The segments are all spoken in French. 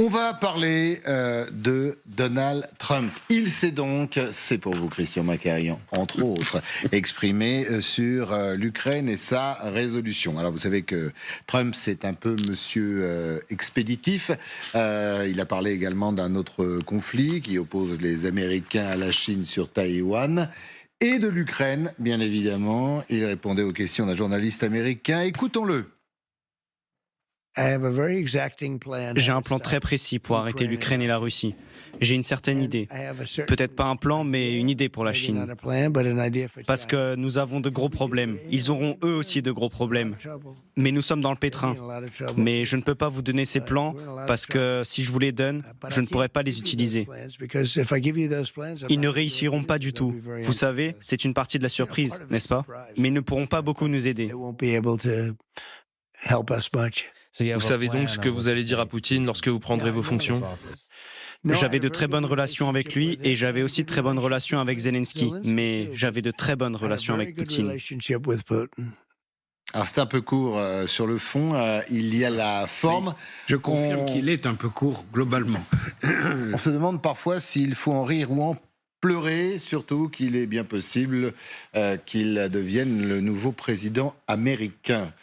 On va parler de Donald Trump. Il s'est donc, c'est pour vous Christian Macarian, entre autres, exprimé sur l'Ukraine et sa résolution. Alors vous savez que Trump, c'est un peu monsieur expéditif. Il a parlé également d'un autre conflit qui oppose les Américains à la Chine sur Taïwan. Et de l'Ukraine, bien évidemment. Il répondait aux questions d'un journaliste américain. Écoutons-le. J'ai un plan très précis pour arrêter l'Ukraine et la Russie. J'ai une certaine idée. Peut-être pas un plan, mais une idée pour la Chine. Parce que nous avons de gros problèmes. Ils auront eux aussi de gros problèmes. Mais nous sommes dans le pétrin. Mais je ne peux pas vous donner ces plans parce que si je vous les donne, je ne pourrai pas les utiliser. Ils ne réussiront pas du tout. Vous savez, c'est une partie de la surprise, n'est-ce pas? Mais ils ne pourront pas beaucoup nous aider. Vous savez donc ce que vous allez dire à Poutine lorsque vous prendrez vos fonctions? J'avais de très bonnes relations avec lui et j'avais aussi de très bonnes relations avec Zelensky, mais j'avais de très bonnes relations avec Poutine. Alors c'est un peu court sur le fond, il y a la forme. Oui, je confirme qu'il est un peu court globalement. On se demande parfois s'il faut en rire ou en pleurer, surtout qu'il est bien possible qu'il devienne le nouveau président américain.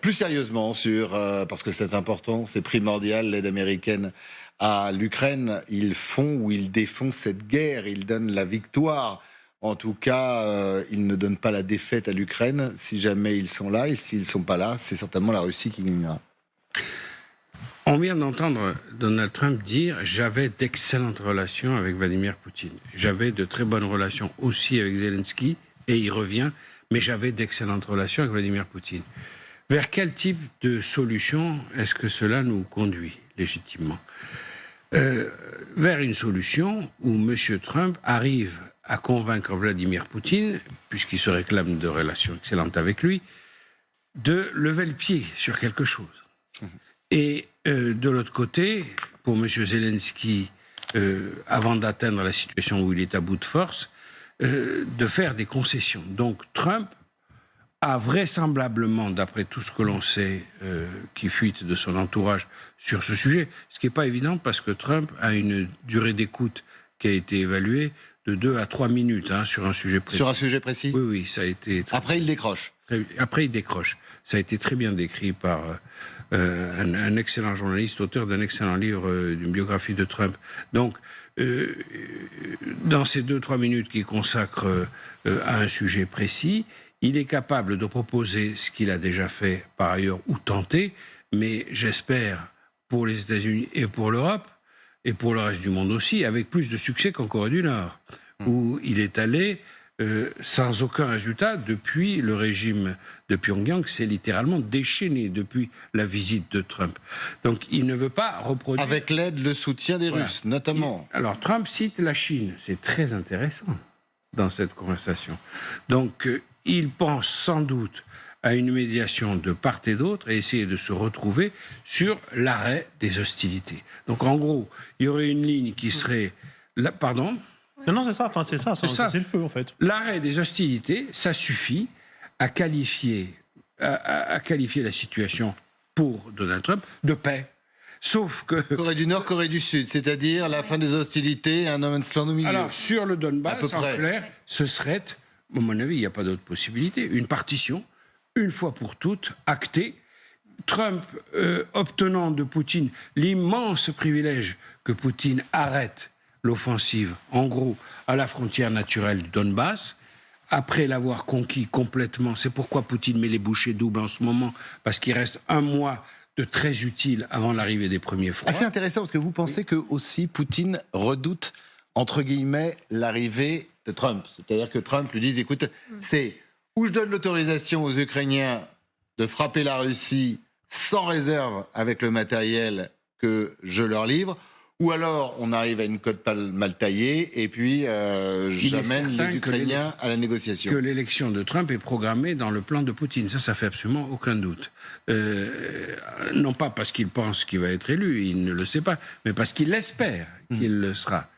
Plus sérieusement, parce que c'est important, c'est primordial, l'aide américaine à l'Ukraine, ils font ou ils défont cette guerre, ils donnent la victoire. En tout cas, ils ne donnent pas la défaite à l'Ukraine. Si jamais ils sont là, et s'ils ne sont pas là, c'est certainement la Russie qui gagnera. On vient d'entendre Donald Trump dire « j'avais d'excellentes relations avec Vladimir Poutine ». J'avais de très bonnes relations aussi avec Zelensky, et il revient « mais j'avais d'excellentes relations avec Vladimir Poutine ». Vers quel type de solution est-ce que cela nous conduit légitimement? Vers une solution où M. Trump arrive à convaincre Vladimir Poutine, puisqu'il se réclame de relations excellentes avec lui, de lever le pied sur quelque chose. Et de l'autre côté, pour M. Zelensky, avant d'atteindre la situation où il est à bout de force, de faire des concessions. Donc Trump a vraisemblablement, d'après tout ce que l'on sait, qui fuite de son entourage sur ce sujet, ce qui n'est pas évident parce que Trump a une durée d'écoute qui a été évaluée de 2 à 3 minutes sur un sujet précis. Sur un sujet précis? Oui, oui, ça a été... Après, il décroche. Après, il décroche. Ça a été très bien décrit par un excellent journaliste, auteur d'un excellent livre, d'une biographie de Trump. Donc, dans ces 2-3 minutes qu'il consacre à un sujet précis, il est capable de proposer ce qu'il a déjà fait par ailleurs ou tenté, mais j'espère pour les États-Unis et pour l'Europe, et pour le reste du monde aussi, avec plus de succès qu'en Corée du Nord, où il est allé sans aucun résultat depuis le régime de Pyongyang, c'est littéralement déchaîné depuis la visite de Trump. Donc il ne veut pas reproduire... Avec l'aide, le soutien des Russes, notamment. Alors Trump cite la Chine, c'est très intéressant dans cette conversation. Donc il pense sans doute à une médiation de part et d'autre et essayer de se retrouver sur l'arrêt des hostilités. Donc en gros, il y aurait une ligne qui serait... Pardon ? Non, c'est ça, enfin, c'est le feu en fait. L'arrêt des hostilités, ça suffit à qualifier la situation pour Donald Trump de paix. Sauf que... Corée du Nord, Corée du Sud, c'est-à-dire la fin des hostilités, un no man's land au milieu. Alors, sur le Donbass, en clair, ce serait, à mon avis, il n'y a pas d'autre possibilité, une partition, une fois pour toutes, actée. Trump obtenant de Poutine l'immense privilège que Poutine arrête l'offensive, en gros, à la frontière naturelle du Donbass, après l'avoir conquis complètement. C'est pourquoi Poutine met les bouchées doubles en ce moment, parce qu'il reste un mois de très utile avant l'arrivée des premiers froids. C'est intéressant, parce que vous pensez que aussi Poutine redoute, entre guillemets, l'arrivée de Trump. C'est-à-dire que Trump lui dise, écoute, c'est où je donne l'autorisation aux Ukrainiens de frapper la Russie sans réserve avec le matériel que je leur livre, ou alors on arrive à une cote mal taillée et puis j'amène les Ukrainiens à la négociation. Que l'élection de Trump est programmée dans le plan de Poutine, ça fait absolument aucun doute. Non pas parce qu'il pense qu'il va être élu, il ne le sait pas, mais parce qu'il espère qu'il le sera.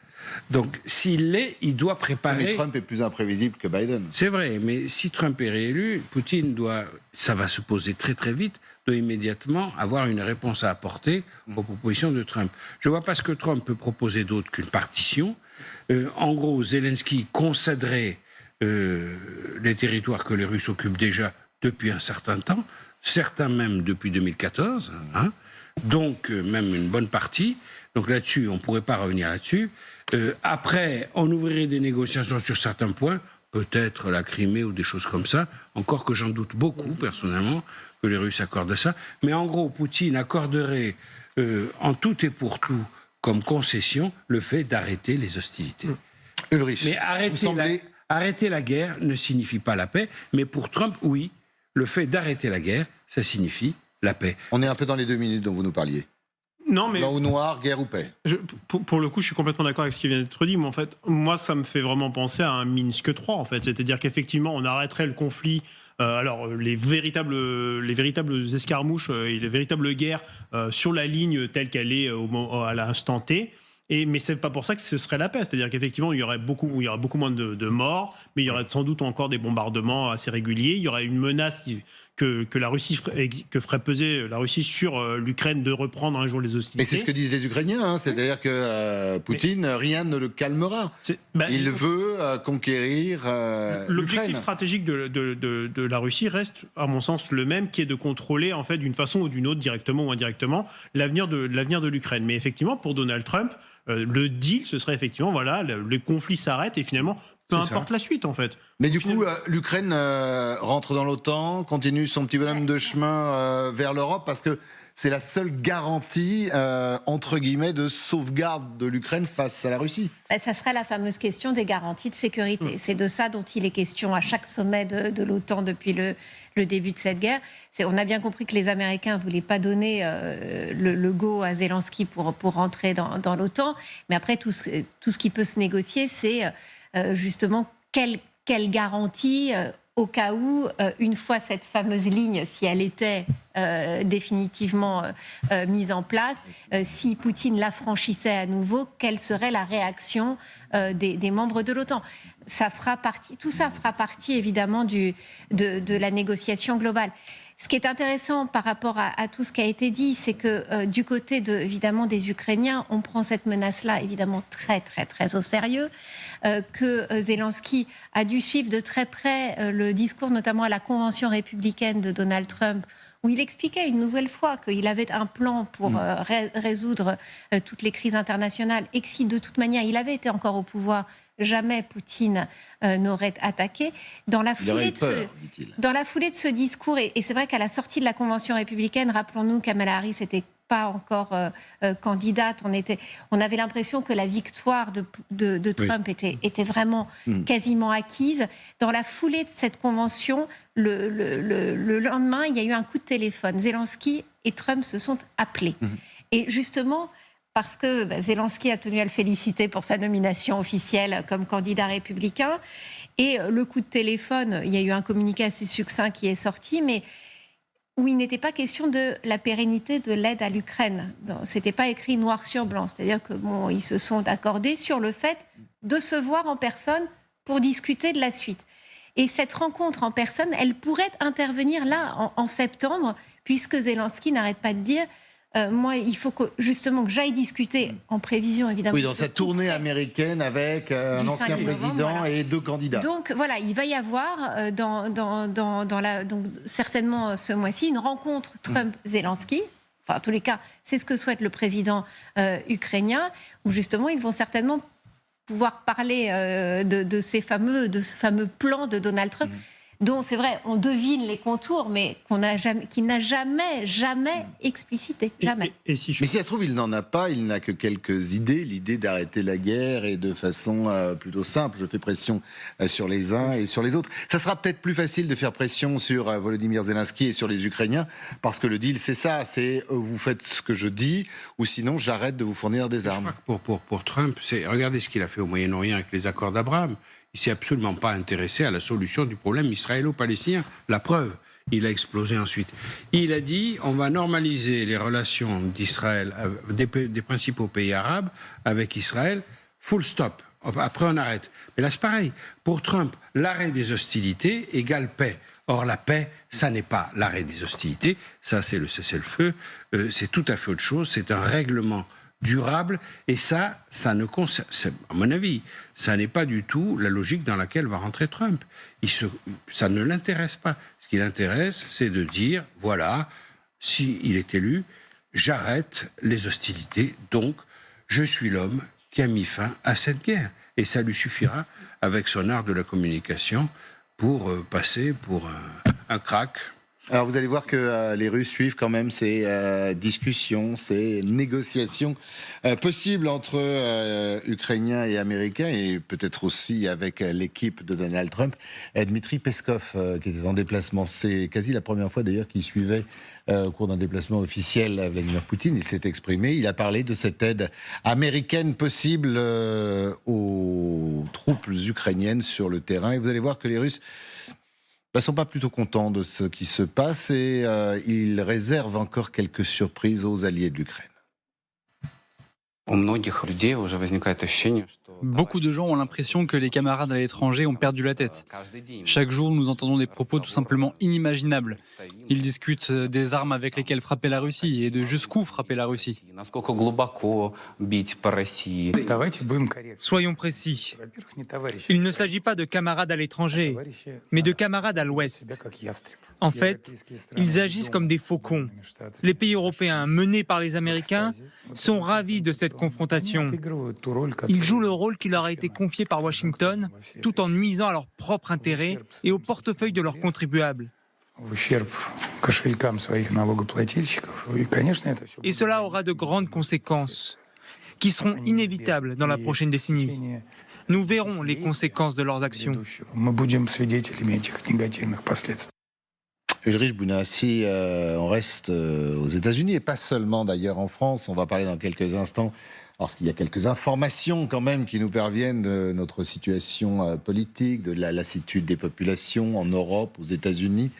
Donc, s'il l'est, il doit préparer... Mais Trump est plus imprévisible que Biden. C'est vrai, mais si Trump est réélu, Poutine doit, ça va se poser très très vite, doit immédiatement avoir une réponse à apporter aux propositions de Trump. Je ne vois pas ce que Trump peut proposer d'autre qu'une partition. En gros, Zelensky concéderait les territoires que les Russes occupent déjà depuis un certain temps, certains même depuis 2014, hein, donc même une bonne partie. Donc là-dessus, on ne pourrait pas revenir là-dessus. Après, on ouvrirait des négociations sur certains points, peut-être la Crimée ou des choses comme ça, encore que j'en doute beaucoup, personnellement, que les Russes accordent à ça. Mais en gros, Poutine accorderait en tout et pour tout, comme concession, le fait d'arrêter les hostilités. Ulrich, mais arrêter la guerre ne signifie pas la paix, mais pour Trump, oui, le fait d'arrêter la guerre, ça signifie la paix. On est un peu dans les 2 minutes dont vous nous parliez. Non, mais blanc ou noir, guerre ou paix. Pour le coup, je suis complètement d'accord avec ce qui vient d'être dit, mais en fait, moi, ça me fait vraiment penser à un Minsk 3, en fait. C'est-à-dire qu'effectivement, on arrêterait le conflit, les véritables escarmouches et les véritables guerres sur la ligne telle qu'elle est à l'instant T. Mais c'est pas pour ça que ce serait la paix. C'est-à-dire qu'effectivement, il y aurait beaucoup moins de morts, mais il y aurait sans doute encore des bombardements assez réguliers. Il y aurait une menace que la Russie ferait peser la Russie sur l'Ukraine de reprendre un jour les hostilités. Mais c'est ce que disent les Ukrainiens, hein. C'est-à-dire que Poutine, rien ne le calmera. Il veut conquérir l'objectif stratégique de la Russie reste, à mon sens, le même, qui est de contrôler, en fait, d'une façon ou d'une autre, directement ou indirectement, l'avenir de l'Ukraine. Mais effectivement, pour Donald Trump, le deal, ce serait effectivement, voilà, le conflit s'arrête et finalement, peu importe la suite, en fait. Mais du coup, l'Ukraine rentre dans l'OTAN, continue son petit bonhomme de chemin vers l'Europe, parce que c'est la seule garantie, entre guillemets, de sauvegarde de l'Ukraine face à la Russie. Ça serait la fameuse question des garanties de sécurité. C'est de ça dont il est question à chaque sommet de l'OTAN depuis le début de cette guerre. On a bien compris que les Américains ne voulaient pas donner le go à Zelensky pour rentrer dans l'OTAN. Mais après, tout ce qui peut se négocier, c'est justement quelle garantie au cas où, une fois cette fameuse ligne, si elle était définitivement mise en place, si Poutine la franchissait à nouveau, quelle serait la réaction des membres de l'OTAN ? Tout ça fera partie évidemment de la négociation globale. Ce qui est intéressant par rapport à tout ce qui a été dit, c'est que du côté évidemment des Ukrainiens, on prend cette menace-là évidemment très très très au sérieux, que Zelensky a dû suivre de très près le discours notamment à la convention républicaine de Donald Trump, où il expliquait une nouvelle fois qu'il avait un plan pour résoudre toutes les crises internationales et que si de toute manière il avait été encore au pouvoir, jamais Poutine n'aurait attaqué. Dans la foulée de ce discours, et c'est vrai qu'à la sortie de la convention républicaine, rappelons-nous, Kamala Harris n'était pas encore candidate. On avait l'impression que la victoire de Trump était vraiment quasiment acquise. Dans la foulée de cette convention, le lendemain, il y a eu un coup de téléphone. Zelensky et Trump se sont appelés. Et justement, parce que Zelensky a tenu à le féliciter pour sa nomination officielle comme candidat républicain. Et le coup de téléphone, il y a eu un communiqué assez succinct qui est sorti, mais où il n'était pas question de la pérennité de l'aide à l'Ukraine. C'était pas écrit noir sur blanc. C'est-à-dire que ils se sont accordés sur le fait de se voir en personne pour discuter de la suite. Et cette rencontre en personne, elle pourrait intervenir là en septembre, puisque Zelensky n'arrête pas de dire moi, il faut justement que j'aille discuter en prévision, évidemment. Oui, dans sa tournée américaine avec un ancien président et 2 candidats. Donc voilà, il va y avoir donc, certainement ce mois-ci une rencontre Trump-Zelensky. Enfin, en tous les cas, c'est ce que souhaite le président ukrainien, où justement ils vont certainement pouvoir parler de ce fameux plan de Donald Trump. Dont, c'est vrai, on devine les contours, mais qui n'a jamais explicité. Jamais. Mais si ça se trouve, il n'en a pas, il n'a que quelques idées. L'idée d'arrêter la guerre et de façon plutôt simple. Je fais pression sur les uns et sur les autres. Ça sera peut-être plus facile de faire pression sur Volodymyr Zelensky et sur les Ukrainiens, parce que le deal, c'est ça. C'est vous faites ce que je dis, ou sinon j'arrête de vous fournir des armes. Je crois que pour Trump, regardez ce qu'il a fait au Moyen-Orient avec les accords d'Abraham. Il ne s'est absolument pas intéressé à la solution du problème israélo-palestinien. La preuve, il a explosé ensuite. Il a dit, on va normaliser les relations d'Israël, des principaux pays arabes avec Israël, full stop. Après, on arrête. Mais là, c'est pareil. Pour Trump, l'arrêt des hostilités égale paix. Or, la paix, ça n'est pas l'arrêt des hostilités. Ça, c'est le cessez-le-feu. C'est tout à fait autre chose. C'est un règlement durable. Et ça ne concerne, à mon avis, ça n'est pas du tout la logique dans laquelle va rentrer Trump. Ça ne l'intéresse pas. Ce qui l'intéresse, c'est de dire, voilà, s'il est élu, j'arrête les hostilités. Donc, je suis l'homme qui a mis fin à cette guerre. Et ça lui suffira, avec son art de la communication, pour passer pour un crack. Alors vous allez voir que les Russes suivent quand même ces discussions, ces négociations possibles entre Ukrainiens et Américains, et peut-être aussi avec l'équipe de Donald Trump. Dmitri Peskov, qui était en déplacement, c'est quasi la première fois d'ailleurs qu'il suivait au cours d'un déplacement officiel à Vladimir Poutine. Il s'est exprimé, il a parlé de cette aide américaine possible aux troupes ukrainiennes sur le terrain. Et vous allez voir que les Russes ne sont pas plutôt contents de ce qui se passe et ils réservent encore quelques surprises aux alliés de l'Ukraine. Beaucoup de gens ont l'impression que les camarades à l'étranger ont perdu la tête. Chaque jour, nous entendons des propos tout simplement inimaginables. Ils discutent des armes avec lesquelles frapper la Russie et de jusqu'où frapper la Russie. Soyons précis. Il ne s'agit pas de camarades à l'étranger, mais de camarades à l'Ouest. En fait, ils agissent comme des faucons. Les pays européens, menés par les Américains, sont ravis de cette confrontation. Ils jouent le rôle qui leur a été confié par Washington, tout en nuisant à leur propre intérêt et au portefeuille de leurs contribuables. Et cela aura de grandes conséquences, qui seront inévitables dans la prochaine décennie. Nous verrons les conséquences de leurs actions. Ulrich Bounassi, on reste aux États-Unis et pas seulement d'ailleurs en France. On va parler dans quelques instants, parce qu'il y a quelques informations quand même qui nous parviennent de notre situation politique, de la lassitude des populations en Europe, aux États-Unis.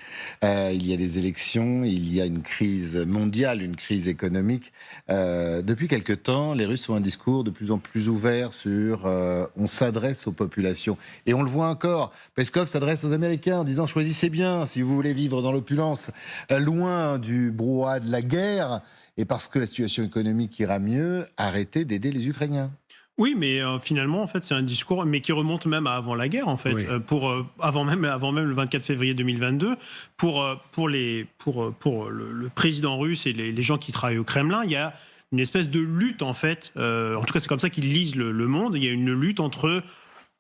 Il y a des élections, il y a une crise mondiale, une crise économique. Depuis quelque temps, les Russes ont un discours de plus en plus ouvert sur on s'adresse aux populations. Et on le voit encore, Peskov s'adresse aux Américains en disant choisissez bien si vous voulez vivre dans l'opulence, loin du brouhaha de la guerre. Et parce que la situation économique ira mieux, arrêtez d'aider les Ukrainiens. Oui, mais finalement, en fait, c'est un discours, mais qui remonte même à avant la guerre, en fait, oui. Avant même le 24 février 2022, pour le président russe et les gens qui travaillent au Kremlin, il y a une espèce de lutte, en fait. En tout cas, c'est comme ça qu'ils lisent le monde. Il y a une lutte entre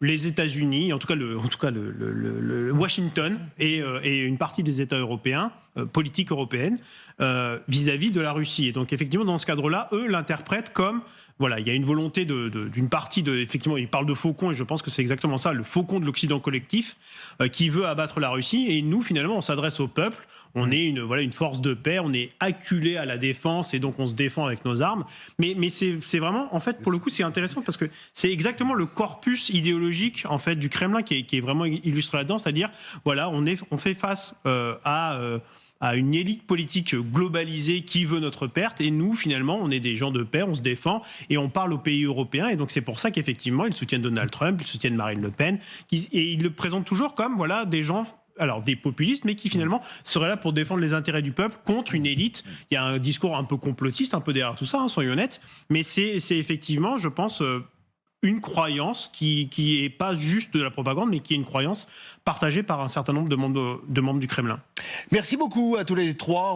les États-Unis, en tout cas le Washington et une partie des États européens, politique européenne, vis-à-vis de la Russie. Et donc effectivement, dans ce cadre-là, eux l'interprètent comme, voilà, il y a une volonté d'une partie effectivement, ils parlent de faucon, et je pense que c'est exactement ça, le faucon de l'Occident collectif, qui veut abattre la Russie. Et nous, finalement, on s'adresse au peuple. On est une force de paix, on est acculé à la défense, et donc on se défend avec nos armes. Mais c'est vraiment, en fait, pour le coup, c'est intéressant parce que c'est exactement le corpus idéologique, en fait, du Kremlin qui est vraiment illustré là-dedans. C'est-à-dire, voilà, on fait face à une élite politique globalisée qui veut notre perte, et nous, finalement, on est des gens de paix, on se défend, et on parle aux pays européens, et donc c'est pour ça qu'effectivement, ils soutiennent Donald Trump, ils soutiennent Marine Le Pen, et ils le présentent toujours comme, voilà, des gens, alors des populistes, mais qui finalement seraient là pour défendre les intérêts du peuple contre une élite. Il y a un discours un peu complotiste, un peu derrière tout ça, soyons honnêtes, mais c'est effectivement, je pense, une croyance qui est pas juste de la propagande, mais qui est une croyance partagée par un certain nombre de membres du Kremlin. Merci beaucoup à tous les trois.